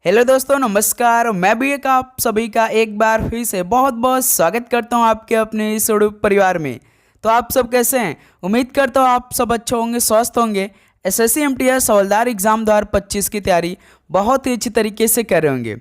Hello दोस्तों, नमस्कार। मैं भी एक आप सभी का एक बार फिर से बहुत बहुत स्वागत करता हूं आपके अपने इस यूट्यूब परिवार में। तो आप सब कैसे हैं? उम्मीद करता हूं आप सब अच्छे होंगे, स्वस्थ होंगे। एसएससी एमटीएस हवलदार एग्जाम 2025 की तैयारी बहुत ही अच्छी तरीके से कर रहे होंगे।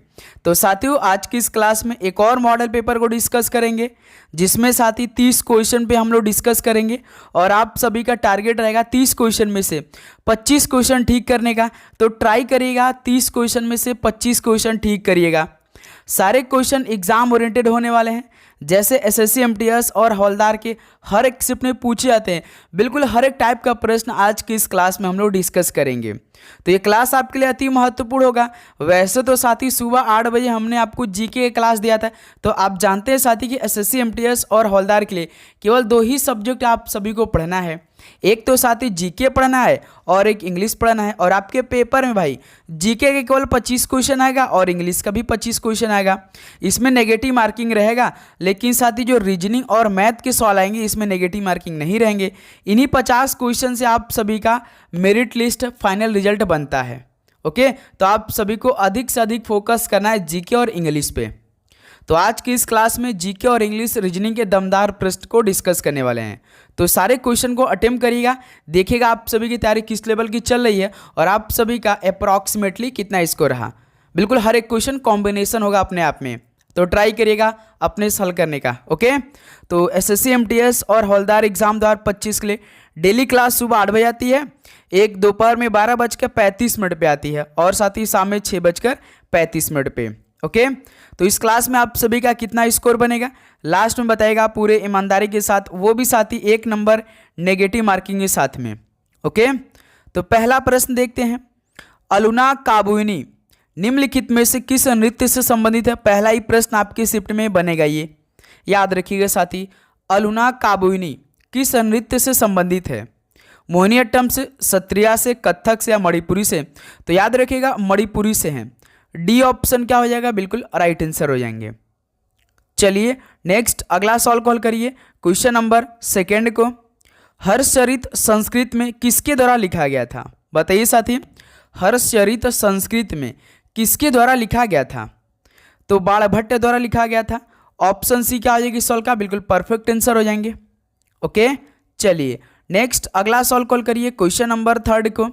तो साथियों, आज की इस क्लास में एक और मॉडल पेपर को डिस्कस करेंगे, जिसमें साथ ही 30 क्वेश्चन पे हम लोग डिस्कस करेंगे। और आप सभी का टारगेट रहेगा 30 क्वेश्चन में से 25 क्वेश्चन ठीक करने का। तो ट्राई करिएगा 30 क्वेश्चन में से 25 क्वेश्चन ठीक करिएगा। सारे क्वेश्चन एग्जाम ओरिएंटेड होने वाले हैं, जैसे एसएससी एमटीएस और हवलदार के हर एक शिफ्ट में पूछे जाते हैं। बिल्कुल हर एक टाइप का प्रश्न आज की इस क्लास में हम लोग डिस्कस करेंगे। तो ये क्लास आपके लिए अति महत्वपूर्ण होगा। वैसे तो साथी सुबह 8 बजे हमने आपको जीके की क्लास दिया था, तो आप जानते हैं साथी कि एसएससी एमटीएस और हवलदार के लिए केवल 2 ही सब्जेक्ट आप सभी को पढ़ना है। एक तो साथी जीके पढ़ना है और एक इंग्लिश पढ़ना है। और आपके पेपर में भाई जीके के केवल 25 क्वेश्चन आएगा और इंग्लिश का भी 25 क्वेश्चन आएगा। इसमें नेगेटिव मार्किंग रहेगा, लेकिन साथी जो रीजनिंग और मैथ के सवाल आएंगे इसमें नेगेटिव मार्किंग नहीं रहेंगे। इन्हीं 50 क्वेश्चन से आप सभी का मेरिट लिस्ट फाइनल रिजल्ट बनता है। ओके, तो आप सभी को अधिक से अधिक फोकस करना है जीके और इंग्लिश पे। तो आज की इस क्लास में जीके और इंग्लिश रीजनिंग के दमदार प्रश्न को डिस्कस करने वाले हैं। तो सारे क्वेश्चन को अटेम्प्ट करिएगा, देखिएगा आप सभी की तैयारी किस लेवल की चल रही है और आप सभी का अप्रॉक्सीमेटली कितना स्कोर रहा। बिल्कुल हर एक क्वेश्चन कॉम्बिनेशन होगा अपने आप में, तो ट्राई करिएगा अपने से हल करने का। ओके, तो एसएससी एमटीएस और हवलदार एग्जाम 2025 के लिए डेली क्लास सुबह 8 बजे आती है, एक दोपहर में 12:35 पे आती है और साथ ही शाम में 6:35 पे। ओके, तो इस क्लास में आप सभी का कितना स्कोर बनेगा लास्ट में बताएगा पूरे ईमानदारी के साथ, वो भी साथ ही 1 नंबर नेगेटिव मार्किंग के साथ में। ओके, तो पहला प्रश्न देखते हैं। अलुना काबुनी निम्नलिखित में से किस नृत्य से संबंधित है? पहला ही प्रश्न आपके शिफ्ट में बनेगा, ये याद रखिएगा साथी। अलुना काबुनी किस नृत्य से संबंधित है? मोहिनीअट्टम से, सत्रिया से, कथक से या मणिपुरी से? तो याद रखिएगा मणिपुरी से हैं। डी ऑप्शन क्या हो जाएगा? बिल्कुल राइट आंसर हो जाएंगे। चलिए नेक्स्ट अगला सॉल्व कॉल करिए। क्वेश्चन नंबर 2 को हर्षचरित संस्कृत में किसके द्वारा लिखा गया था? बताइए साथी, हर्षचरित संस्कृत में किसके द्वारा लिखा गया था? तो बाणभट्ट द्वारा लिखा गया था। ऑप्शन सी क्या हो जाएगी सॉल्व का? बिल्कुल परफेक्ट आंसर हो जाएंगे। ओके, चलिए नेक्स्ट अगला सॉल्व कॉल करिए। क्वेश्चन नंबर 3 को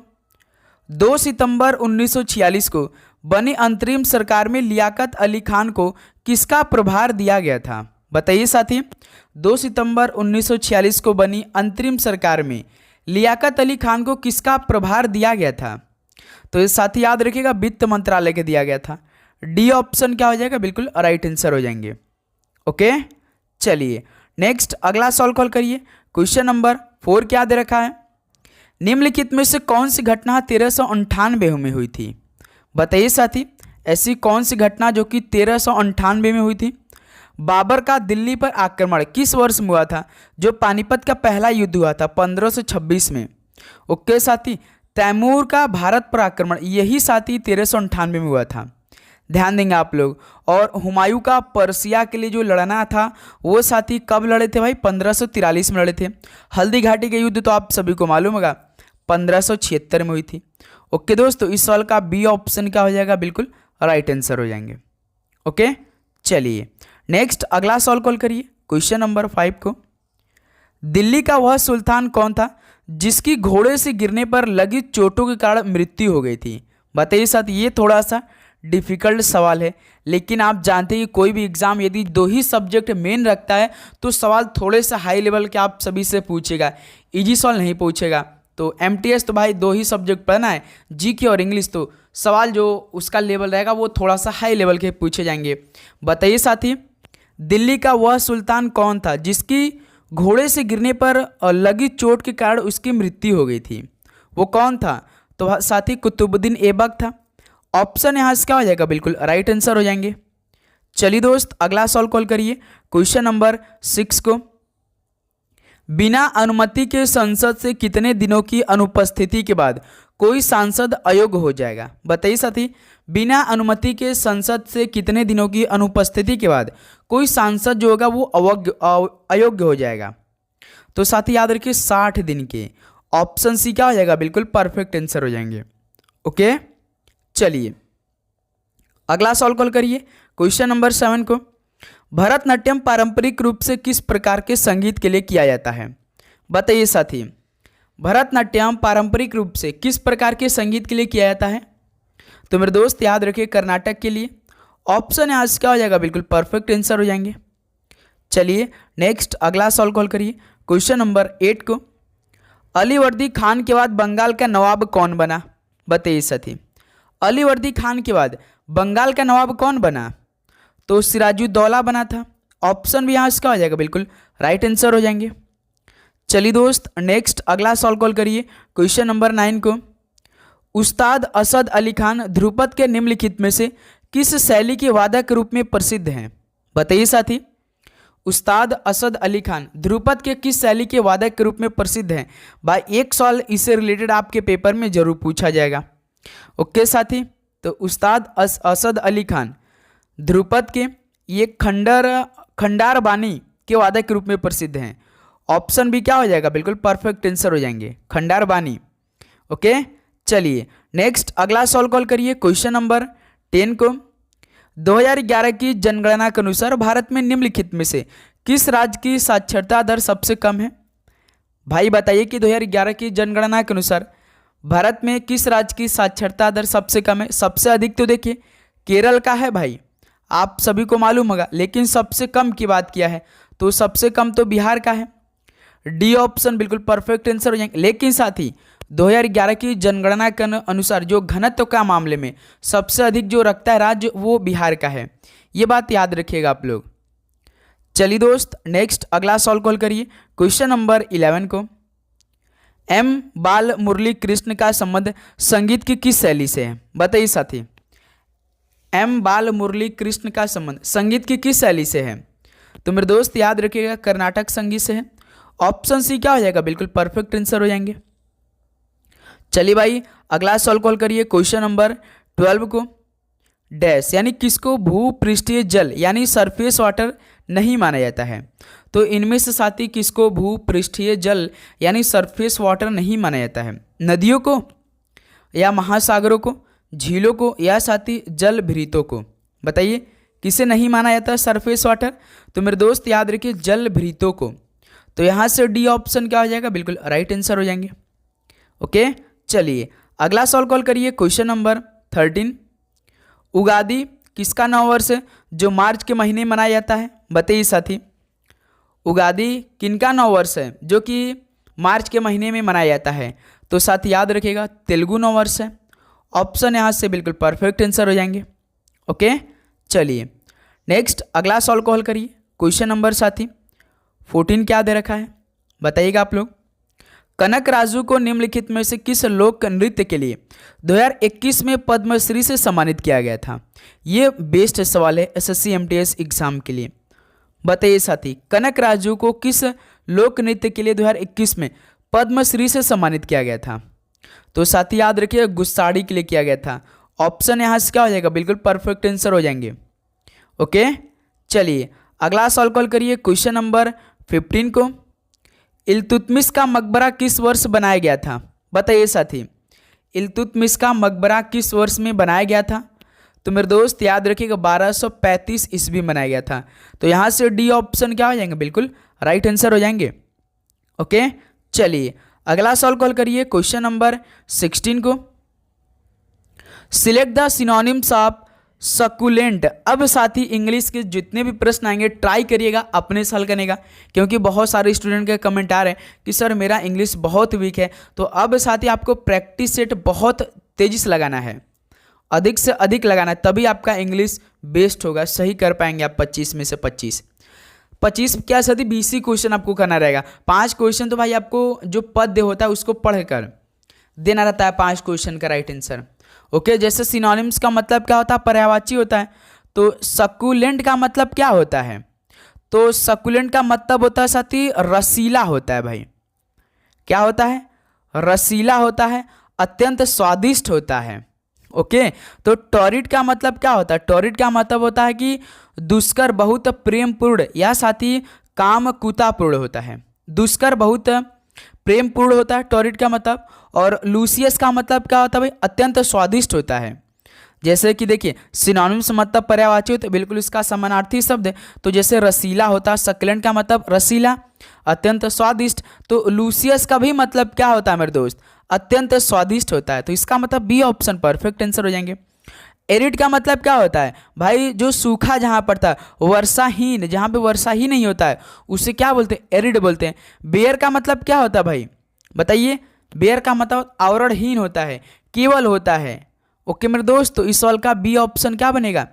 2 सितंबर 1946 को बनी अंतरिम सरकार में लियाकत अली खान को किसका प्रभार दिया गया था? बताइए साथी, 2 सितंबर 1946 को बनी अंतरिम सरकार में लियाकत अली खान को किसका प्रभार दिया गया था? तो ये साथी याद रखिएगा वित्त मंत्रालय के दिया गया था। डी ऑप्शन क्या हो जाएगा? बिल्कुल राइट आंसर हो जाएंगे। ओके, चलिए नेक्स्ट अगला सॉल्व कॉल करिए। क्वेश्चन नंबर 4 क्या दे रखा है? निम्नलिखित में से कौन सी घटना 1398 में हुई थी? बताइए साथी, ऐसी कौन सी घटना जो कि 1398 में हुई थी? बाबर का दिल्ली पर आक्रमण किस वर्ष में हुआ था? जो पानीपत का पहला युद्ध हुआ था 1526 में। ओके साथी, तैमूर का भारत पर आक्रमण यही साथी 1398 में हुआ था, ध्यान देंगे आप लोग। और हुमायूं का पर्सिया के लिए जो लड़ना था वो साथी कब लड़े थे भाई? 1543 में लड़े थे। हल्दी घाटी के युद्ध तो आप सभी को मालूम होगा 1576 में हुई थी। ओके दोस्तों, इस सवाल का बी ऑप्शन क्या हो जाएगा? बिल्कुल राइट आंसर हो जाएंगे। ओके, चलिए नेक्स्ट अगला सवाल कॉल करिए। क्वेश्चन नंबर 5 को दिल्ली का वह सुल्तान कौन था जिसकी घोड़े से गिरने पर लगी चोटों के कारण मृत्यु हो गई थी? बताइए साथ, ये थोड़ा सा डिफिकल्ट सवाल है, लेकिन आप जानते हैं कि कोई भी एग्जाम यदि 2 ही सब्जेक्ट मेन रखता है तो सवाल थोड़े से हाई लेवल के आप सभी से पूछेगा, इजी सवाल नहीं पूछेगा। तो एमटीएस तो भाई 2 ही सब्जेक्ट पढ़ना है, जीके और इंग्लिश, तो सवाल जो उसका लेवल रहेगा वो थोड़ा सा हाई लेवल के पूछे जाएंगे। बताइए साथी, दिल्ली का वह सुल्तान कौन था जिसकी घोड़े से गिरने पर लगी चोट के कारण उसकी मृत्यु हो गई थी? वो कौन था? तो साथी कुतुबुद्दीन ऐबक था। ऑप्शन यहाँ से क्या हो जाएगा? बिल्कुल राइट आंसर हो जाएंगे। चलिए दोस्त अगला सॉल्व कॉल करिए। क्वेश्चन नंबर 6 को बिना अनुमति के संसद से कितने दिनों की अनुपस्थिति के बाद कोई सांसद अयोग्य हो जाएगा? बताइए साथी, बिना अनुमति के संसद से कितने दिनों की अनुपस्थिति के बाद कोई सांसद जो होगा वो अयोग्य हो जाएगा? तो साथी याद रखिए 60 दिन के। ऑप्शन सी क्या हो जाएगा? बिल्कुल परफेक्ट आंसर हो जाएंगे। ओके, चलिए अगला सॉल्व कॉल करिए क्वेश्चन नंबर 7 को। भरतनाट्यम पारंपरिक रूप से किस प्रकार के संगीत के लिए किया जाता है? बताइए साथी, भरतनाट्यम पारंपरिक रूप से किस प्रकार के संगीत के लिए किया जाता है? तो मेरे दोस्त याद रखिए कर्नाटक के लिए। ऑप्शन यहाँ से क्या हो जाएगा? बिल्कुल परफेक्ट आंसर हो जाएंगे। चलिए नेक्स्ट अगला सॉल्व कॉल करिए क्वेश्चन नंबर 8 को। अलीवर्दी खान के बाद बंगाल का नवाब कौन बना? बताइए साथी, अलीवर्दी खान के बाद बंगाल का नवाब कौन बना? तो सिराजुद्दौला बना था। ऑप्शन भी यहाँ से क्या हो जाएगा? बिल्कुल राइट आंसर हो जाएंगे। चलिए दोस्त नेक्स्ट अगला सॉल्व कॉल करिए क्वेश्चन नंबर 9 को। उस्ताद असद अली खान ध्रुपद के निम्नलिखित में से किस शैली के वादक के रूप में प्रसिद्ध हैं? बताइए साथी, उस्ताद असद अली खान ध्रुपद के किस शैली के वादक के रूप में प्रसिद्ध हैं? भाई एक सवाल इससे रिलेटेड आपके पेपर में जरूर पूछा जाएगा। ओके साथी, तो उस्ताद असद अली खान ध्रुपद के ये खंडार बानी के वादक के रूप में प्रसिद्ध हैं। ऑप्शन भी क्या हो जाएगा? बिल्कुल परफेक्ट आंसर हो जाएंगे, खंडार बानी। ओके चलिए नेक्स्ट अगला सॉल्व कॉल करिए क्वेश्चन नंबर 10 को। 2011 की जनगणना के अनुसार भारत में निम्नलिखित में से किस राज्य की साक्षरता दर सबसे कम है? भाई बताइए कि 2011 की जनगणना के अनुसार भारत में किस राज्य की साक्षरता दर सबसे कम है? सबसे अधिक तो देखिए केरल का है भाई, आप सभी को मालूम होगा, लेकिन सबसे कम की बात किया है तो सबसे कम तो बिहार का है। डी ऑप्शन बिल्कुल परफेक्ट आंसर हो जाएंगे। लेकिन साथ ही 2011 की जनगणना के अनुसार जो घनत्व का मामले में सबसे अधिक जो रखता है राज्य वो बिहार का है, ये बात याद रखिएगा आप लोग। चलिए दोस्त नेक्स्ट अगला सॉल्व कॉल करिए क्वेश्चन नंबर 11 को। एम बाल मुरली कृष्ण का संबंध संगीत की किस शैली से है? बताइए साथी, एम बाल मुरली कृष्ण का संबंध संगीत की किस शैली से है? तो मेरे दोस्त याद रखिएगा कर्नाटक संगीत से है। ऑप्शन सी क्या हो जाएगा? बिल्कुल परफेक्ट आंसर हो जाएंगे। चलिए भाई अगला सॉल्व कॉल करिए क्वेश्चन नंबर 12 को। डैश यानी किसको भूपृष्ठीय जल यानी सरफेस वाटर नहीं माना जाता है? तो इनमें से साथी किसको भूपृष्ठीय जल यानी सरफेस वाटर नहीं माना जाता है? नदियों को या महासागरों को, झीलों को या साथी जल भृतों को? बताइए किसे नहीं माना जाता सरफेस वाटर? तो मेरे दोस्त याद रखिए जल भृतों को। तो यहाँ से डी ऑप्शन क्या हो जाएगा? बिल्कुल राइट आंसर हो जाएंगे। ओके चलिए अगला सॉल्व कॉल करिए क्वेश्चन नंबर 13। उगादी किसका नव वर्ष है जो मार्च के महीने मनाया जाता है? बताइए साथी, उगादी किनका नव वर्ष है जो कि मार्च के महीने में मनाया जाता है? तो साथी याद रखिएगा तेलुगु नव वर्ष है। ऑप्शन यहाँ से बिल्कुल परफेक्ट आंसर हो जाएंगे। ओके चलिए नेक्स्ट अगला सॉल्व कॉल करिए क्वेश्चन नंबर साथी 14 क्या दे रखा है बताइएगा आप लोग। कनक राजू को निम्नलिखित में से किस लोक नृत्य के लिए 2021 में पद्मश्री से सम्मानित किया गया था? ये बेस्ट सवाल है एसएससी एमटीएस एग्जाम के लिए। बताइए साथी, कनक राजू को किस लोक नृत्य के लिए 2021 में पद्मश्री से सम्मानित किया गया था? तो साथी याद रखिए गुस्साड़ी के लिए किया गया था। ऑप्शन यहाँ से क्या हो जाएगा? बिल्कुल परफेक्ट आंसर हो जाएंगे। ओके चलिए अगला सॉल्व कॉल करिए क्वेश्चन नंबर 15 को। इल्तुतमिश का मकबरा किस वर्ष बनाया गया था? बताइए साथी, इल्तुतमिश का मकबरा किस वर्ष में बनाया गया था? तो मेरे दोस्त याद रखिएगा 1235 ईस्वी में बनाया गया था। तो यहाँ से डी ऑप्शन क्या हो जाएंगे? बिल्कुल राइट आंसर हो जाएंगे। ओके चलिए अगला सॉल्व कॉल करिए क्वेश्चन नंबर 16 को। Select the synonyms of succulent. अब साथी इंग्लिश के जितने भी प्रश्न आएंगे ट्राई करिएगा अपने से हल करने का, क्योंकि बहुत सारे स्टूडेंट के कमेंट आ रहे हैं कि सर मेरा इंग्लिश बहुत वीक है। तो अब साथी आपको प्रैक्टिस सेट बहुत तेजी से लगाना है, अधिक से अधिक लगाना है, तभी आपका इंग्लिश बेस्ट होगा, सही कर पाएंगे आप 25 में से 25 क्या साथी 20 क्वेश्चन आपको करना रहेगा। 5 क्वेश्चन तो भाई आपको जो पद्य होता है उसको पढ़कर देना रहता है 5 क्वेश्चन का राइट आंसर। ओके जैसे सिनोनिम्स का मतलब क्या होता है? पर्यायवाची होता है। तो सकुलेंट का मतलब क्या होता है? तो सकुलेंट का मतलब होता है साथी रसीला होता है भाई। क्या होता है? रसीला होता है, अत्यंत स्वादिष्ट होता है। ओके तो टॉरिड का मतलब क्या होता है? टॉरिड का मतलब होता है कि दुष्कर बहुत प्रेमपूर्ण या साथी कामकुतापूर्ण होता है। दुष्कर बहुत प्रेमपूर्ण होता है टॉरिड का मतलब। और लूसियस का मतलब क्या होता है भाई? अत्यंत स्वादिष्ट होता है। जैसे कि देखिए सिनोनिम्स मतलब पर्यायवाची होते, बिल्कुल इसका समानार्थी शब्द है। तो जैसे रसीला होता है, सक्लेंट का मतलब रसीला, अत्यंत स्वादिष्ट। तो लूसियस का भी मतलब क्या होता है मेरे दोस्त, अत्यंत स्वादिष्ट होता है। तो इसका मतलब बी ऑप्शन परफेक्ट आंसर हो जाएंगे। एरिड का मतलब क्या होता है भाई, जो सूखा जहाँ पड़ता है, वर्षाहीन, जहाँ पे वर्षा ही नहीं होता है उसे क्या बोलते हैं, एरिड बोलते हैं। बेयर का मतलब क्या होता है भाई बताइए, बेयर का मतलब आवरणहीन होता है, केवल होता है। ओके मेरे दोस्त, तो इस सवाल का बी ऑप्शन क्या बनेगा,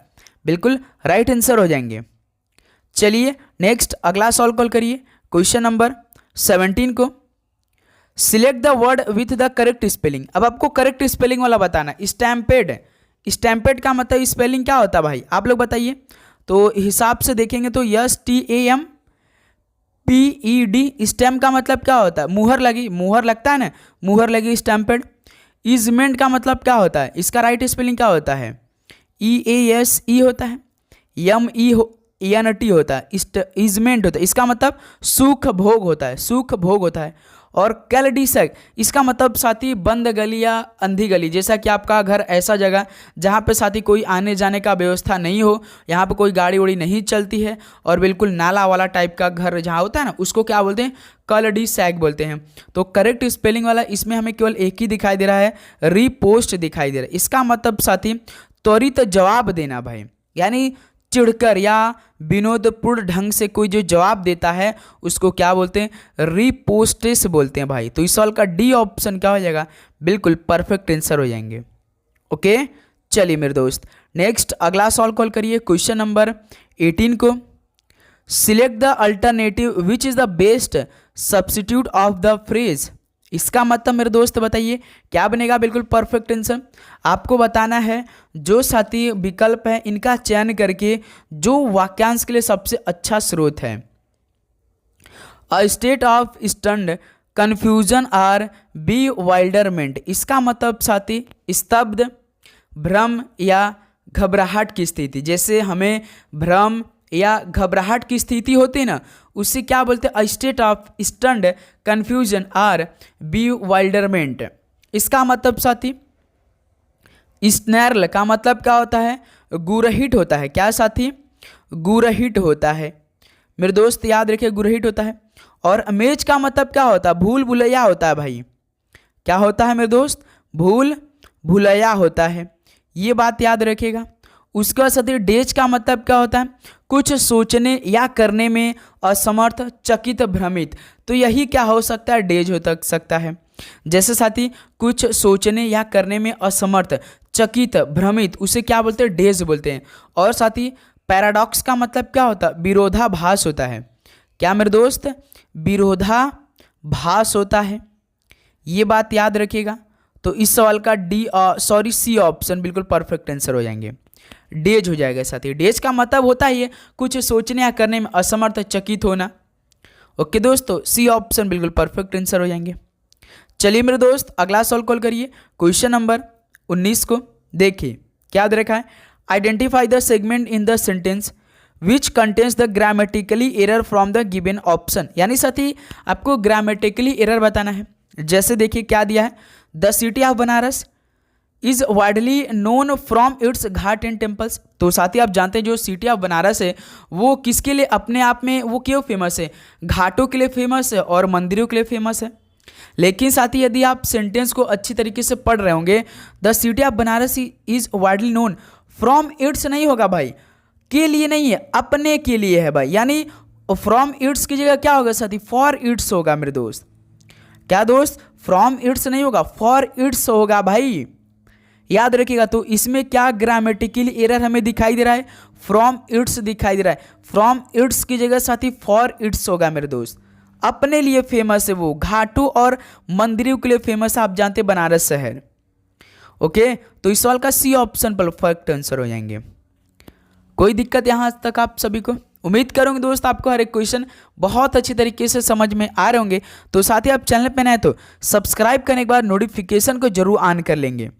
बिल्कुल राइट आंसर हो जाएंगे। चलिए नेक्स्ट अगला सवाल कॉल करिए, क्वेश्चन नंबर 17 को। Select the word with the correct spelling. अब आपको करेक्ट स्पेलिंग वाला बताना। स्टैम्पेड, स्टैम्पेड का मतलब स्पेलिंग क्या होता है भाई, आप लोग बताइए। तो हिसाब से देखेंगे तो STAMPED, स्टैम्प का मतलब क्या होता है, मुहर लगी, मुहर लगता है ना, मुहर लगी स्टैम्पेड। इजमेंट का मतलब क्या होता है, इसका राइट स्पेलिंग क्या होता है, EASE होता है, MENT होता है, इजमेंट होता है, इसका मतलब सुख भोग होता है, सुख भोग होता है। और कैलडिसक, इसका मतलब साथी बंद गली या अंधी गली, जैसा कि आपका घर ऐसा जगह जहाँ पे साथी कोई आने जाने का व्यवस्था नहीं हो, यहाँ पे कोई गाड़ी उड़ी नहीं चलती है, और बिल्कुल नाला वाला टाइप का घर जहाँ होता है ना, उसको क्या बोलते हैं, कलडिसैक बोलते हैं। तो करेक्ट स्पेलिंग वाला इसमें हमें केवल एक ही दिखाई दे रहा है, रिपोस्ट दिखाई दे रहा है। इसका मतलब साथी त्वरित जवाब देना भाई, यानी चिढ़कर या विनोदपूर्ण ढंग से कोई जो जवाब देता है उसको क्या बोलते हैं, रिपोस्टेस बोलते हैं भाई। तो इस सवाल का डी ऑप्शन क्या हो जाएगा, बिल्कुल परफेक्ट आंसर हो जाएंगे। ओके चलिए मेरे दोस्त नेक्स्ट अगला सवाल कॉल करिए, क्वेश्चन नंबर 18 को। Select the alternative which is the best substitute of the phrase. इसका मतलब मेरे दोस्त बताइए क्या बनेगा, बिल्कुल परफेक्ट आंसर। आपको बताना है जो साथी विकल्प है इनका चयन करके जो वाक्यांश के लिए सबसे अच्छा स्रोत है। A state of stunned, confusion or bewilderment. इसका मतलब साथी स्तब्ध, भ्रम या घबराहट की स्थिति। जैसे हमें भ्रम या घबराहट की स्थिति होती है ना, उससे क्या बोलते हैं, a state of stunned, confusion or bewilderment. इसका मतलब साथी स्नैर्ल का मतलब क्या होता है, गुरहित होता है। क्या साथी, गुरहित होता है मेरे दोस्त, याद रखिए गुरहित होता है। और अमेज का मतलब क्या होता है, भूल भुलैया होता है भाई। क्या होता है मेरे दोस्त, भूल भुलैया होता है, ये बात याद रखिएगा। उसके बाद साथी डेज का मतलब क्या होता है, कुछ सोचने या करने में असमर्थ, चकित, भ्रमित। तो यही क्या हो सकता है, डेज हो सकता है। जैसे साथी कुछ सोचने या करने में असमर्थ, चकित, भ्रमित, उसे क्या बोलते हैं, डेज बोलते हैं। और साथी पैराडॉक्स का मतलब क्या होता है, विरोधाभास होता है। क्या मेरे दोस्त, विरोधाभास होता है, ये बात याद रखिएगा। तो इस सवाल का सी ऑप्शन बिल्कुल परफेक्ट आंसर हो जाएंगे, डेज हो जाएगा साथी। डेज का मतलब होता ही है कुछ सोचने या करने में असमर्थ, चकित होना। ओके दोस्तों, सी ऑप्शन बिल्कुल परफेक्ट आंसर हो जाएंगे। चलिए मेरे दोस्त अगला सवाल कॉल करिए, क्वेश्चन नंबर 19 को। देखिए क्या याद रखा है, identify the segment in the sentence which contains the grammatically error from the given option. यानी साथी आपको ग्रामेटिकली एरर बताना है। जैसे देखिए क्या दिया है, the city of Banaras is widely known from its Ghat and temples. तो साथी आप जानते हैं जो सिटी ऑफ बनारस है वो किसके लिए अपने आप में वो क्यों फेमस है, घाटों के लिए फेमस है और मंदिरों के लिए फेमस है। लेकिन साथी यदि आप सेंटेंस को अच्छी तरीके से पढ़ रहे होंगे, the city of Banaras is widely known from its नहीं होगा भाई, के लिए नहीं है, अपने के लिए है भाई। यानी फ्रॉम इट्स की जगह क्या होगा साथी, फॉर इट्स होगा मेरे दोस्त। क्या दोस्त, फ्रॉम इट्स नहीं होगा, फॉर इट्स होगा भाई, याद रखिएगा। तो इसमें क्या ग्रामेटिकल एरर हमें दिखाई दे रहा है, फ्रॉम इट्स दिखाई दे रहा है। फ्रॉम इट्स की जगह साथी फॉर इट्स होगा मेरे दोस्त। अपने लिए फेमस है वो, घाटों और मंदिरों के लिए फेमस है, आप जानते हैं बनारस शहर। ओके, तो इस सवाल का सी ऑप्शन परफेक्ट आंसर हो जाएंगे। कोई दिक्कत यहाँ तक आप सभी को? उम्मीद करूँगी दोस्त आपको हर एक क्वेश्चन बहुत अच्छी तरीके से समझ में आ रहे होंगे। तो साथ ही आप चैनल पर नए तो सब्सक्राइब करने के बाद नोटिफिकेशन को जरूर ऑन कर लेंगे।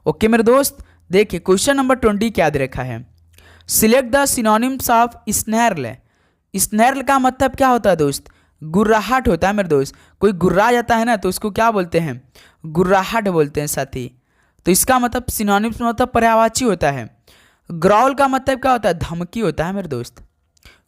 ओके मेरे दोस्त, देखिए क्वेश्चन नंबर 20 क्या दे रखा है, सिलेक्ट द सिनोनिम्स ऑफ स्नैर्ल। स्नैर्ल का मतलब क्या होता है दोस्त, गुर्राहट होता है मेरे दोस्त। कोई गुर्रा जाता है ना तो उसको क्या बोलते हैं, गुर्राहट बोलते हैं साथी। तो इसका मतलब सिनोनिम्स में मतलब पर्यायवाची होता है। ग्राउल का मतलब क्या होता है, धमकी होता है मेरे दोस्त,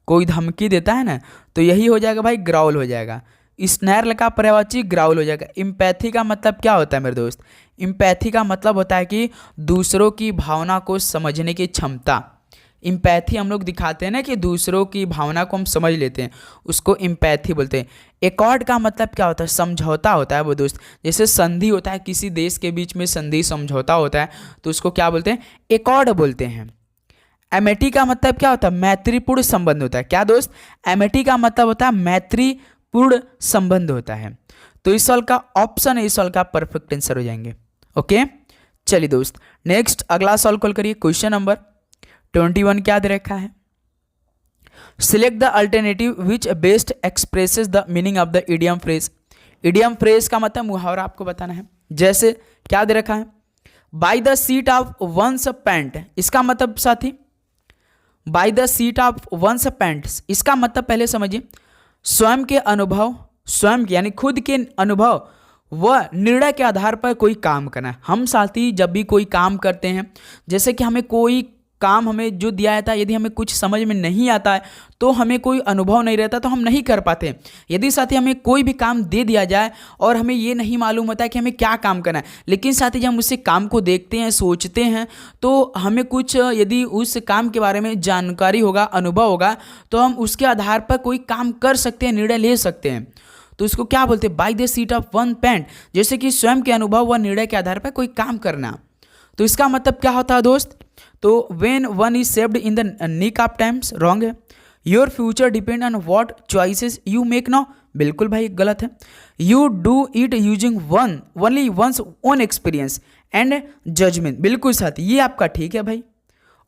कोई धमकी देता है ना, तो यही हो जाएगा भाई, ग्राउल हो जाएगा। स्नेर का पर्यायवाची ग्राउल हो जाएगा। इम्पैथी का मतलब क्या होता है मेरे दोस्त, इम्पैथी का मतलब होता है कि दूसरों की भावना को समझने की क्षमता। इम्पैथी हम लोग दिखाते हैं ना कि दूसरों की भावना को हम समझ लेते हैं, उसको इम्पैथी बोलते हैं। एकॉर्ड का मतलब क्या होता है, समझौता होता है वो दोस्त। जैसे संधि होता है, किसी देश के बीच में संधि समझौता होता है, तो उसको क्या बोलते हैं, एकॉर्ड बोलते हैं। एमिटी का मतलब क्या होता है, मैत्रीपूर्ण संबंध होता है। क्या दोस्त, एमिटी का मतलब होता है मैत्रीपूर्ण संबंध होता है। तो इस सवाल का ऑप्शन है, इस सवाल का परफेक्ट आंसर हो जाएंगे। ओके, चलिए दोस्त नेक्स्ट अगला सवाल कॉल करिए। क्वेश्चन नंबर 21 क्या दे रखा है, select the alternative which best expresses the meaning of the idiom phrase. Idiom phrase का मतलब मुहावरा आपको बताना है। जैसे क्या दे रखा है, by the seat of one's pants, इसका मतलब साथी by the seat of one's pants, इसका मतलब पहले समझिए, स्वयं के अनुभव, स्वयं के यानी खुद के अनुभव व निर्णय के आधार पर कोई काम करना है। हम साथी जब भी कोई काम करते हैं, जैसे कि हमें कोई काम हमें जो दिया जाता है, यदि हमें कुछ समझ में नहीं आता है तो हमें कोई अनुभव नहीं रहता तो हम नहीं कर पाते। यदि साथी हमें कोई भी काम दे दिया जाए और हमें ये नहीं मालूम होता है कि हमें क्या काम करना है, लेकिन साथी जब हम उस काम को देखते हैं, सोचते हैं, तो हमें कुछ यदि उस काम के बारे में जानकारी होगा, अनुभव होगा, तो हम उसके आधार पर कोई काम कर सकते हैं, निर्णय ले सकते हैं। तो उसको क्या बोलते हैं, by the seat of one pant, जैसे कि स्वयं के अनुभव व निर्णय के आधार पर कोई काम करना। तो इसका मतलब क्या होता है दोस्त, तो when one is saved in the nick of times, wrong है। Your future depend on what choices you make now, बिल्कुल भाई गलत है। You do it using only one's own experience and judgement, बिल्कुल साथी ये आपका ठीक है भाई,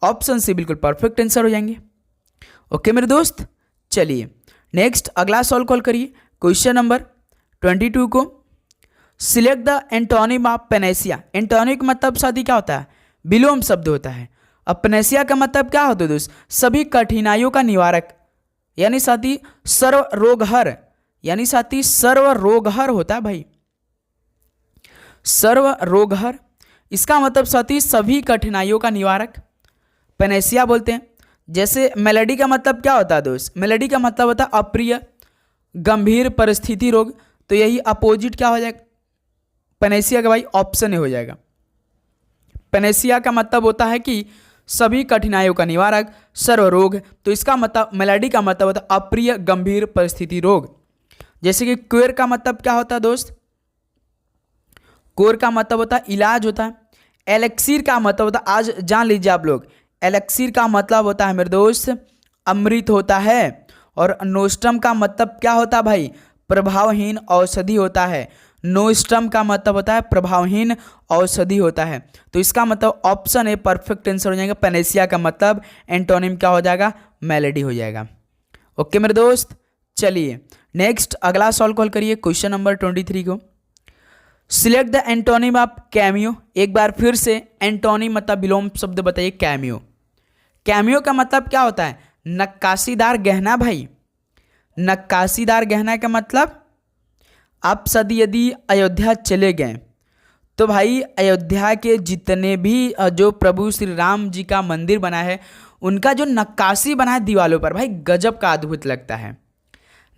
ऑप्शन सी बिल्कुल परफेक्ट आंसर हो जाएंगे। ओके मेरे दोस्त, चलिए नेक्स्ट अगला सॉल्व कॉल करिए। क्वेश्चन नंबर 22 को, select the antonym of Panacea. Antonym का मतलब साथी क्या होता है, विलोम शब्द होता है। अब पेनेसिया का मतलब क्या होता है दोस्त, सभी कठिनाइयों का निवारक, यानी साथी सर्व रोगहर, यानी साथी सर्व रोगहर होता है भाई, सर्व रोगहर। इसका मतलब साथी सभी कठिनाइयों का निवारक पेनेसिया बोलते हैं। जैसे मेलेडी का मतलब क्या होता है दोस्त, मेलेडी का मतलब होता है अप्रिय गंभीर परिस्थिति रोग, तो यही अपोजिट क्या हो जाएगा, पेनेसिया का भाई ऑप्शन ए हो जाएगा। पेनेसिया का मतलब होता है कि सभी कठिनाइयों का निवारक, सर्व रोग, तो इसका मतलब मेलेडी का मतलब होता है अप्रिय गंभीर परिस्थिति रोग। जैसे कि क्योर का मतलब क्या होता है दोस्त, क्योर का मतलब होता है इलाज होता है। एलेक्सीर का मतलब होता है, आज जान लीजिए आप लोग, एलेक्सीर का मतलब होता है मेरे दोस्त अमृत होता है। और नोस्टम का मतलब क्या होता है भाई, प्रभावहीन औषधि होता है। नोस्टम का मतलब होता है प्रभावहीन औषधि होता है। तो इसका मतलब ऑप्शन ए परफेक्ट आंसर हो जाएगा। पेनेसिया का मतलब एंटोनिम क्या हो जाएगा, मेलेडी हो जाएगा। ओके मेरे दोस्त, चलिए नेक्स्ट अगला सॉल्व कॉल करिए। क्वेश्चन नंबर 23 को, select the antonym of cameo. एक बार फिर से एंटोनिम मतलब विलोम शब्द बताइए, कैमियो। कैमियो का मतलब क्या होता है, नक्काशीदार गहना भाई। नक्काशीदार गहना का मतलब, आप सदी यदि अयोध्या चले गए तो भाई अयोध्या के जितने भी जो प्रभु श्री राम जी का मंदिर बना है, उनका जो नक्काशी बना है दीवालों पर, भाई गजब का अद्भुत लगता है।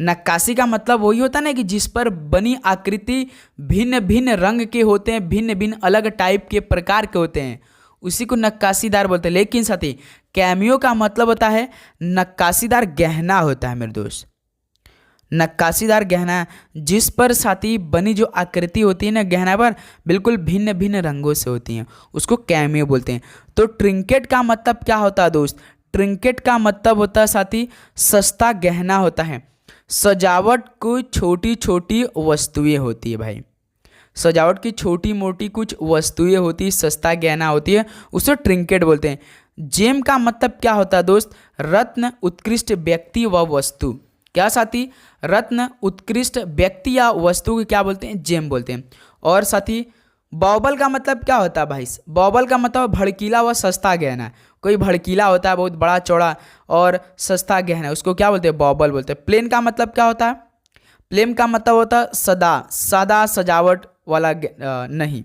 नक्काशी का मतलब वही होता है ना कि जिस पर बनी आकृति भिन्न भिन्न रंग के होते हैं, भिन्न भिन्न अलग टाइप के प्रकार के होते हैं, उसी को नक्काशीदार बोलते हैं। लेकिन साथी कैमियो का मतलब होता है नक्काशीदार गहना होता है मेरे दोस्त। नक्काशीदार गहना जिस पर साथी बनी जो आकृति होती है ना गहना पर, बिल्कुल भिन्न भिन्न रंगों से होती हैं, उसको कैमियो बोलते हैं। तो ट्रिंकेट का मतलब क्या होता है दोस्त, ट्रिंकेट का मतलब होता है साथी सस्ता गहना होता है। सजावट को छोटी छोटी वस्तुएं होती है भाई, सजावट की छोटी मोटी कुछ वस्तुएं होती है, सस्ता गहना होती है, उसे ट्रिंकेट बोलते हैं। जेम का मतलब क्या होता है दोस्त, रत्न उत्कृष्ट व्यक्ति व वस्तु। क्या साथी, रत्न उत्कृष्ट व्यक्ति या वस्तु को क्या बोलते हैं, जेम बोलते हैं। और साथी बॉबल का मतलब क्या होता है भाई, बॉबल का मतलब भड़कीला व सस्ता गहना। कोई भड़कीला होता है, बहुत बड़ा चौड़ा और सस्ता गहना, उसको क्या बोलते हैं, बॉबल बोलते हैं। प्लेन का मतलब क्या होता है, प्लेन का मतलब होता है सदा सादा सजावट वाला नहीं।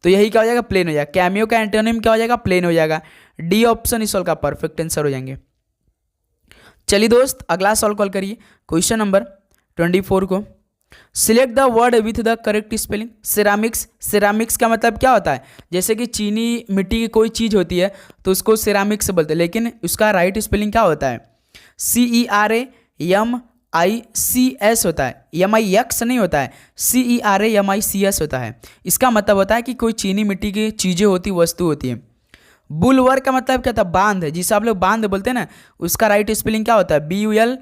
तो यही क्या हो जाएगा, प्लेन हो जाएगा। कैमियो का एंटोनिम क्या हो जाएगा, प्लेन हो जाएगा। डी ऑप्शन इस सवाल का परफेक्ट आंसर हो जाएंगे। चलिए दोस्त अगला सवाल कॉल करिए, क्वेश्चन नंबर 24 को। Select the word with the correct spelling. Ceramics, ceramics का मतलब क्या होता है, जैसे कि चीनी मिट्टी की कोई चीज़ होती है तो उसको सिरामिक्स बोलते हैं, लेकिन उसका राइट स्पेलिंग क्या होता है, CERAMICS होता है, MIX नहीं होता है, CERAMICS होता है। इसका मतलब होता है कि कोई चीनी मिट्टी की चीज़ें होती, वस्तु होती है। बुलवर्क का मतलब क्या था, बांध, जिसे आप लोग बांध बोलते हैं ना, उसका राइट स्पेलिंग क्या होता है, BULWARK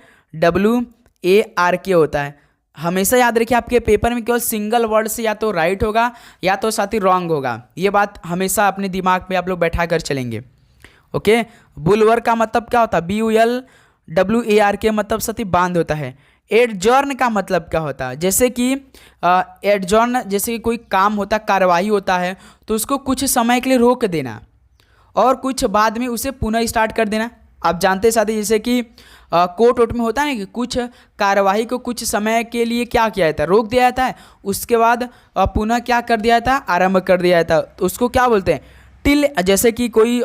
होता है। हमेशा याद रखिए आपके पेपर में केवल सिंगल वर्ड से या तो राइट होगा या तो साथ ही रॉन्ग होगा, ये बात हमेशा अपने दिमाग में आप लोग बैठा कर चलेंगे। ओके, बुलवर्क का मतलब क्या होता है, BULWARK मतलब साथ ही बांध होता है। एडजॉर्न का मतलब क्या होता है, जैसे कि एडजॉर्न जैसे कि कोई काम होता है, कार्यवाही होता है, तो उसको कुछ समय के लिए रोक देना और कुछ बाद में उसे पुनः स्टार्ट कर देना। आप जानते साथी जैसे कि कोर्ट वोट में होता है ना कि कुछ कार्यवाही को कुछ समय के लिए क्या किया जाता है, रोक दिया जाता है, उसके बाद पुनः क्या कर दिया जाता है, आरंभ कर दिया जाता है, तो उसको क्या बोलते हैं, टिल। जैसे कि कोई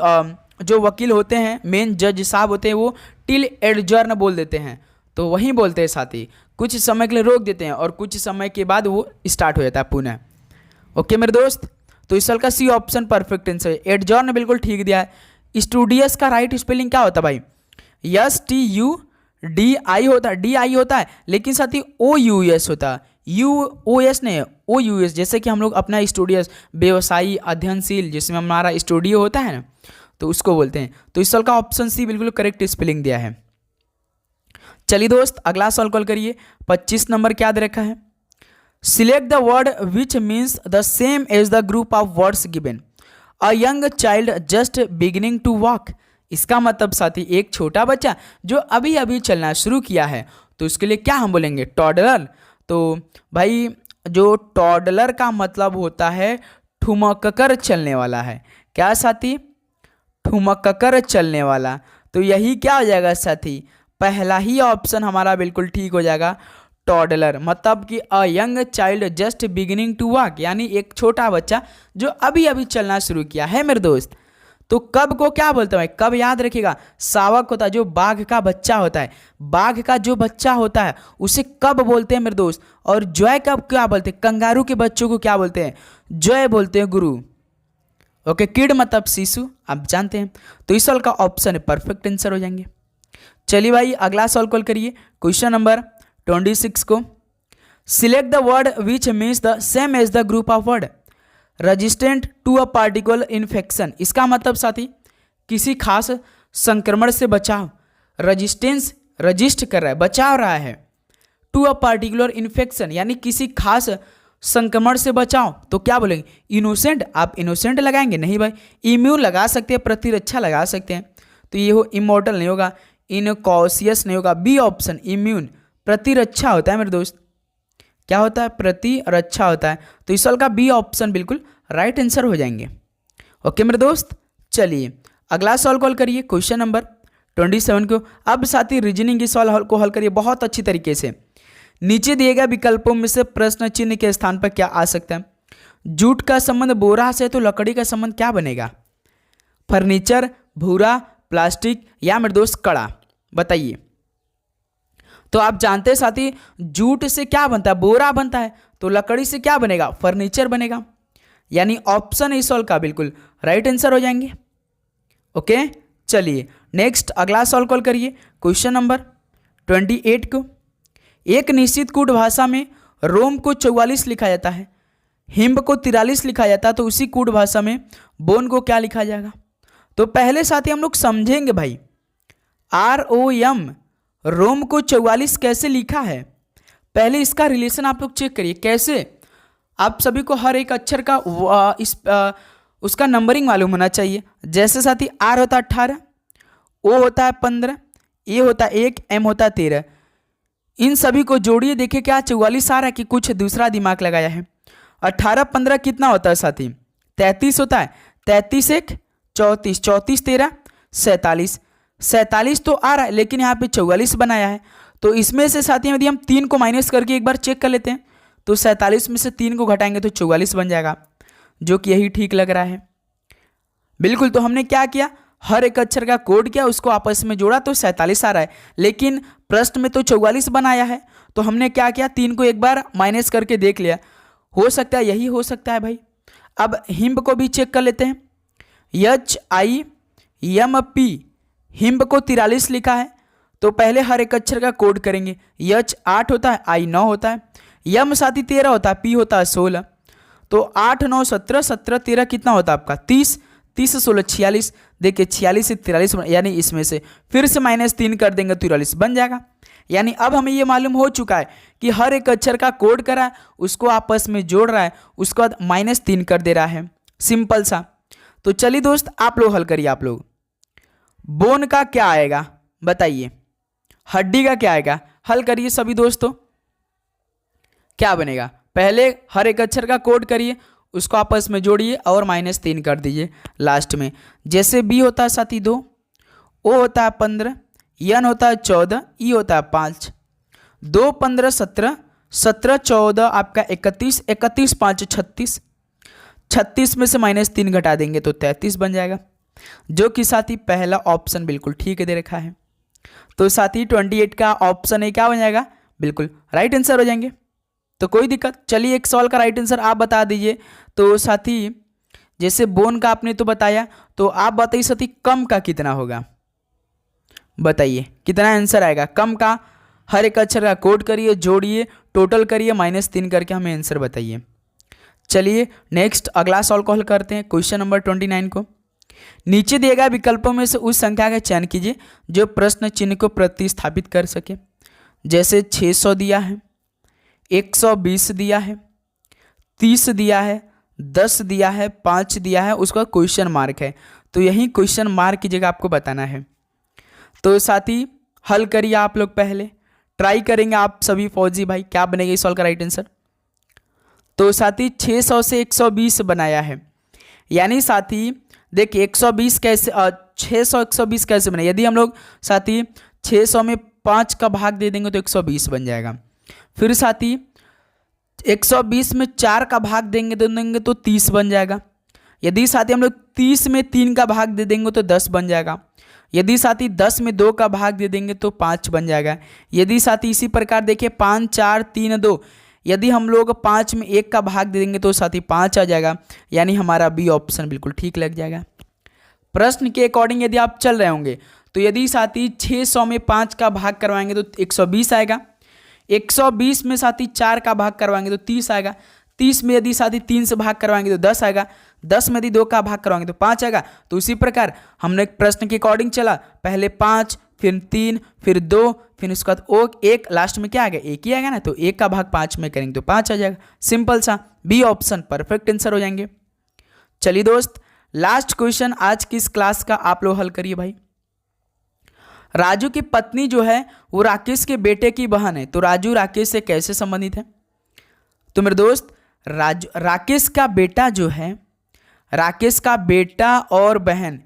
जो वकील होते हैं, मेन जज साहब होते हैं, वो टिल एडजर्न बोल देते हैं, तो वही बोलते हैं साथी, कुछ समय के लिए रोक देते हैं और कुछ समय के बाद वो स्टार्ट हो जाता है पुनः। ओके मेरे दोस्त, तो इस साल का सी ऑप्शन परफेक्ट आंसर है। एडजॉर्न ने बिल्कुल ठीक दिया है। स्टूडियस का राइट स्पेलिंग क्या होता है भाई, STUDI होता है, DI होता है, लेकिन साथ ही OUS होता है, UOS नहीं है, OUS। जैसे कि हम लोग अपना स्टूडियस, व्यवसायी, अध्ययनशील, जिसमें हमारा स्टूडियो होता है ना, तो उसको बोलते हैं। तो इस साल का ऑप्शन सी बिल्कुल करेक्ट स्पेलिंग दिया है। चलिए दोस्त अगला सवाल कॉल करिए, 25 नंबर क्या दे रखा है, select the word which means the same as the group of words given. A young child just beginning to walk. इसका मतलब साथी एक छोटा बच्चा जो अभी अभी चलना शुरू किया है, तो उसके लिए क्या हम बोलेंगे, टॉडलर। तो भाई जो टॉडलर का मतलब होता है ठुमक कर चलने वाला है, क्या साथी, ठुमक कर चलने वाला। तो यही क्या हो जाएगा साथी, पहला ही ऑप्शन हमारा बिल्कुल ठीक हो जाएगा, टॉडलर। मतलब कि a young child just beginning to walk, यानी एक छोटा बच्चा जो अभी अभी चलना शुरू किया है मेरे दोस्त। तो कब को क्या बोलते हैं, कब याद रखिएगा, सावक होता है, जो बाघ का बच्चा होता है, बाघ का जो बच्चा होता है उसे कब बोलते हैं मेरे दोस्त। और जॉय कब क्या बोलते हैं, कंगारू के बच्चों को क्या बोलते हैं, जॉय बोलते हैं, गुरु। ओके, किड मतलब शिशु, आप जानते हैं। तो इस सवाल का ऑप्शन परफेक्ट आंसर हो जाएंगे। चलिए भाई अगला सवाल कॉल करिए, क्वेश्चन नंबर 26 को। Select the word which means the same as the group of word. Resistant to a particular infection. इसका मतलब साथी किसी खास संक्रमण से बचाव, रजिस्टेंस रजिस्ट कर रहा है, बचाव रहा है, टू अ पार्टिकुलर इन्फेक्शन यानी किसी खास संक्रमण से बचाओ, तो क्या बोलेंगे, इनोसेंट। आप इनोसेंट लगाएंगे, नहीं भाई, इम्यून लगा सकते हैं, प्रतिरक्षा लगा सकते हैं, तो ये हो इमोर्टल नहीं होगा, इनकॉशियस नहीं होगा, बी ऑप्शन इम्यून, प्रतिरक्षा होता है मेरे दोस्त, क्या होता है, प्रतिरक्षा होता है। तो इस सवाल का बी ऑप्शन बिल्कुल राइट आंसर हो जाएंगे। ओके मेरे दोस्त, चलिए अगला सवाल कॉल करिए, क्वेश्चन नंबर 27 को। अब साथी रीजनिंग के सवाल को हल करिए बहुत अच्छी तरीके से। नीचे दिए गए विकल्पों में से प्रश्न चिन्ह के स्थान पर क्या आ सकता है। जूट का संबंध बोरा से, तो लकड़ी का संबंध क्या बनेगा, फर्नीचर, भूरा, प्लास्टिक या मेरे दोस्त कड़ा, बताइए। तो आप जानते हैं साथी जूट से क्या बनता है, बोरा बनता है, तो लकड़ी से क्या बनेगा, फर्नीचर बनेगा, यानी ऑप्शन इस सवाल का बिल्कुल राइट आंसर हो जाएंगे। ओके चलिए नेक्स्ट अगला सवाल कॉल करिए, क्वेश्चन नंबर 28 को। एक निश्चित कूट भाषा में रोम को 44 लिखा जाता है, हिम्ब को 43 लिखा जाता है, तो उसी कूट भाषा में बोन को क्या लिखा जाएगा। तो पहले साथी हम लोग समझेंगे भाई, ROM रोम को 44 कैसे लिखा है, पहले इसका रिलेशन आप लोग चेक करिए कैसे। आप सभी को हर एक अक्षर का उसका नंबरिंग मालूम होना चाहिए। जैसे साथी R होता है 18, O होता है 15, A होता है 1, M होता है 13। इन सभी को जोड़िए, देखिए क्या 44 आ रहा है कि कुछ दूसरा दिमाग लगाया है। 18 15 कितना होता है साथी, 33 होता है, 33 1 34, 34 13 47, 47 तो आ रहा है लेकिन यहाँ पे 44 बनाया है। तो इसमें से साथी यदि हम 3 को माइनस करके एक बार चेक कर लेते हैं, तो 47 में से 3 को घटाएंगे तो 44 बन जाएगा। जो कि यही ठीक लग रहा है। बिल्कुल, तो हमने क्या किया, हर एक अक्षर का कोड किया, उसको आपस में जोड़ा तो 47 आ रहा है, लेकिन प्रश्न में तो 44 बनाया है। तो हमने क्या किया, 3 को एक बार माइनस करके देख लिया, हो सकता है यही हो सकता है भाई। अब हिम्ब को भी चेक कर लेते हैं, HIMP, हिम्ब को 43 लिखा है, तो पहले हर एक अक्षर का कोड करेंगे। H 8 होता है, I 9 होता है, यम साथी 13 होता है, P होता है 16, तो 8 9 17, 17 13 कितना होता है आपका 30, 30 16 46। देखिए 46 से 43, यानी इसमें से फिर से -3 कर देंगे तो 43 बन जाएगा। यानी अब हमें ये मालूम हो चुका है कि हर एक अक्षर का कोड करा है, उसको आपस में जोड़ रहा है, उसके बाद -3 कर दे रहा है, सिंपल सा। तो चलिए दोस्त आप लोग हल करिए। आप लोग बोन का क्या आएगा बताइए, हड्डी का क्या आएगा, हल करिए सभी दोस्तों। क्या बनेगा, पहले हर एक अक्षर का कोड करिए, उसको आपस में जोड़िए और -3 कर दीजिए लास्ट में। जैसे बी होता है साथी 2, ओ होता है 15, एन होता है 14, ई होता है 5, 2 15 17, 17 14 आपका 31, 31 5 36, 36 में से -3 घटा देंगे तो 33 बन जाएगा, जो कि साथी पहला ऑप्शन बिल्कुल ठीक दे रखा है। तो साथी 28 का ऑप्शन ए क्या बन जाएगा, बिल्कुल राइट आंसर हो जाएंगे। तो कोई दिक्कत, चलिए एक सवाल का राइट आंसर आप बता दीजिए। तो साथी जैसे बोन का आपने तो बताया, तो आप बताइए साथी कम का कितना होगा, बताइए कितना आंसर आएगा कम का। हर एक अक्षर का कोड करिए, जोड़िए, टोटल करिए, -3 करके हमें आंसर बताइए। चलिए नेक्स्ट अगला सवाल को हल करते हैं, क्वेश्चन नंबर 29 को। नीचे दिए गए विकल्पों में से उस संख्या का चयन कीजिए जो प्रश्न चिन्ह को प्रतिस्थापित कर सके। जैसे 600 दिया है, 120 दिया है, 30 दिया है, 10 दिया है, 5 दिया है, उसका क्वेश्चन मार्क है। तो यही क्वेश्चन मार्क की जगह आपको बताना है। तो साथी हल करिए आप लोग, पहले ट्राई करेंगे आप सभी फौजी भाई, क्या बनेगा इस सवाल का राइट आंसर। तो साथी 600 से 120 बनाया है, यानी साथी देखिए 120 कैसे 600 120 कैसे बने, यदि हम लोग साथी 600 में 5 का भाग दे देंगे तो 120 बन जाएगा। फिर साथी 120 में 4 का भाग देंगे तो 30 बन जाएगा। यदि साथी हम लोग 30 में 3 का भाग दे देंगे तो 10 बन जाएगा। यदि साथी 10 में 2 का भाग दे देंगे तो 5 बन जाएगा। यदि साथी इसी प्रकार देखिए 5 4 3 2, यदि हम लोग 5 में 1 का भाग दे देंगे तो साथी 5 आ जाएगा, यानी हमारा बी ऑप्शन बिल्कुल ठीक लग जाएगा। प्रश्न के अकॉर्डिंग यदि आप चल रहे होंगे तो यदि साथी 600 में 5 का भाग करवाएंगे तो 120 आएगा, 120 में साथी 4 का भाग करवाएंगे तो 30 आएगा, 30 में यदि साथी 3 से भाग करवाएंगे तो 10 आएगा, 10 में यदि 2 का भाग करवाएंगे तो 5 आएगा। तो उसी प्रकार हमने प्रश्न के अकॉर्डिंग चला, पहले 5 फिर 3 फिर 2 फिर उसके बाद 1, लास्ट में क्या आएगा 1 ही आएगा ना, तो 1 का भाग 5 में करेंगे तो 5 आ जाएगा, सिंपल सा बी ऑप्शन परफेक्ट आंसर हो जाएंगे। चलिए दोस्त लास्ट क्वेश्चन आज की इस क्लास का आप लोग हल करिए भाई। राजू की पत्नी जो है वो राकेश के बेटे की बहन है, तो राजू राकेश से कैसे संबंधित है। तो मेरे दोस्त राकेश का बेटा जो है, राकेश का बेटा और बहन,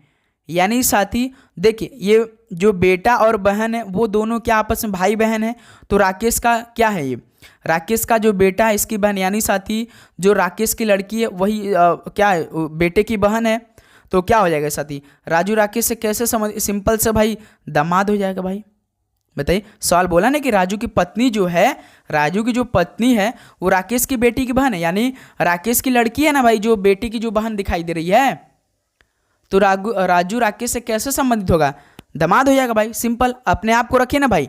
यानी साथी देखिए ये जो बेटा और बहन है वो दोनों क्या आपस में भाई बहन है। तो राकेश का क्या है, ये राकेश का जो बेटा है इसकी बहन, यानी साथी जो राकेश की लड़की है वही क्या है बेटे की बहन है। तो क्या हो जाएगा साथी, राजू राकेश से कैसे समझ, सिंपल से भाई दामाद हो जाएगा भाई। बताइए सवाल बोला ना कि राजू की पत्नी जो है, राजू की जो पत्नी है वो राकेश की बेटी की बहन है, यानी राकेश की लड़की है ना भाई, जो बेटी की जो बहन दिखाई दे रही है, तो राजू राकेश से कैसे संबंधित होगा, दामाद हो जाएगा भाई। सिंपल, अपने आप को रखिए ना भाई।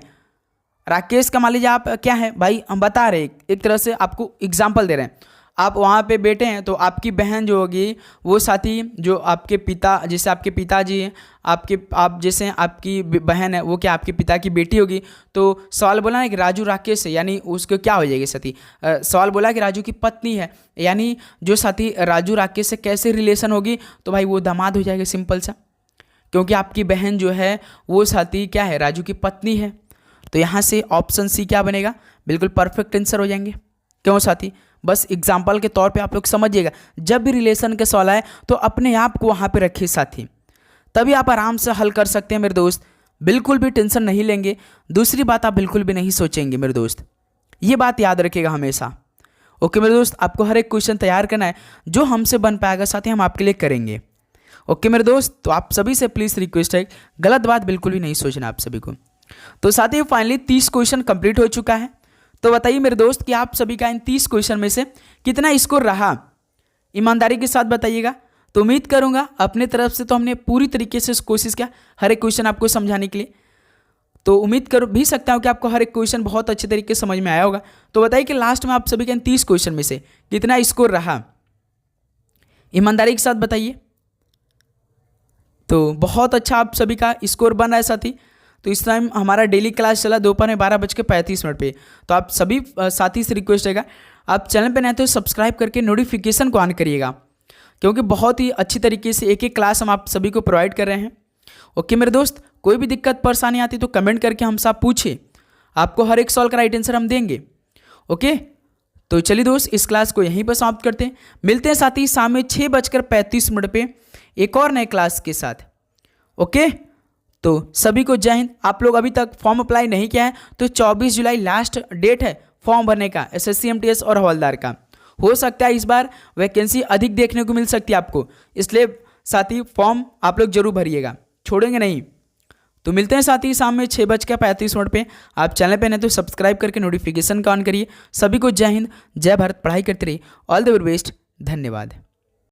राकेश का मान लीजिए आप क्या है भाई, हम बता रहे एक तरह से आपको एग्जाम्पल दे रहे हैं, आप वहाँ पे बैठे हैं तो आपकी बहन जो होगी वो साथी जो आपके पिता, जैसे आपके पिताजी हैं, आप जैसे आपकी बहन है वो क्या आपके पिता की बेटी होगी। तो सवाल बोला ना कि राजू राकेश से, यानी उसको क्या हो जाएगी साथी, सवाल बोला कि राजू की पत्नी है, यानी जो साथी राजू राकेश से कैसे रिलेशन होगी, तो भाई वो दामाद हो जाएगा, सिंपल सा, क्योंकि आपकी बहन जो है वो साथी क्या है राजू की पत्नी है। तो यहाँ से ऑप्शन सी क्या बनेगा, बिल्कुल परफेक्ट आंसर हो जाएंगे। क्यों साथी, बस एग्जाम्पल के तौर पे आप लोग समझिएगा, जब भी रिलेशन के सवाल आए तो अपने आप को वहाँ पे रखिए साथी, तभी आप आराम से हल कर सकते हैं मेरे दोस्त। बिल्कुल भी टेंशन नहीं लेंगे, दूसरी बात आप बिल्कुल भी नहीं सोचेंगे मेरे दोस्त, ये बात याद रखिएगा हमेशा। ओके मेरे दोस्त, आपको हर एक क्वेश्चन तैयार करना है, जो हमसे बन पाएगा साथ ही हम आपके लिए करेंगे। ओके मेरे दोस्त, तो आप सभी से प्लीज़ रिक्वेस्ट है, गलत बात बिल्कुल भी नहीं सोचना आप सभी को। तो साथ ही फाइनली 30 क्वेश्चन कंप्लीट हो चुका है। तो बताइए मेरे दोस्त कि आप सभी का इन 30 क्वेश्चन में से कितना स्कोर रहा, ईमानदारी के साथ बताइएगा। तो उम्मीद करूंगा अपने तरफ से तो हमने पूरी तरीके से कोशिश किया हर एक क्वेश्चन आपको समझाने के लिए। तो उम्मीद कर भी सकता हूं कि आपको हर एक क्वेश्चन बहुत अच्छे तरीके से समझ में आया होगा। तो बताइए कि लास्ट में आप सभी का इन 30 क्वेश्चन में से कितना स्कोर रहा, ईमानदारी के साथ बताइए। तो बहुत अच्छा आप सभी का स्कोर बन रहा है साथी। तो इस टाइम हमारा डेली क्लास चला दोपहर में 12:35 पे। तो आप सभी साथी से रिक्वेस्ट रहेगा, आप चैनल पे नए तो सब्सक्राइब करके नोटिफिकेशन को ऑन करिएगा, क्योंकि बहुत ही अच्छी तरीके से एक एक क्लास हम आप सभी को प्रोवाइड कर रहे हैं। ओके मेरे दोस्त, कोई भी दिक्कत परेशानी आती तो कमेंट करके हमसे आप पूछिए, आपको हर एक सवाल का राइट आंसर हम देंगे। ओके, तो चलिए दोस्त, इस क्लास को यहीं पर समाप्त करते हैं। मिलते हैं साथ ही शाम में 6:35 पे एक और नए क्लास के साथ। ओके, तो सभी को जय हिंद। आप लोग अभी तक फॉर्म अप्लाई नहीं किया है तो 24 जुलाई लास्ट डेट है फॉर्म भरने का, SSC MTS और हवलदार का। हो सकता है इस बार वैकेंसी अधिक देखने को मिल सकती है आपको, इसलिए साथी फॉर्म आप लोग जरूर भरिएगा, छोड़ेंगे नहीं। तो मिलते हैं साथ ही शाम में 6:35 पे। आप चैनल पे नहीं तो सब्सक्राइब करके नोटिफिकेशन का ऑन करिए। सभी को जय हिंद, जय भारत, पढ़ाई करते रहिए। ऑल द वेरी बेस्ट, धन्यवाद।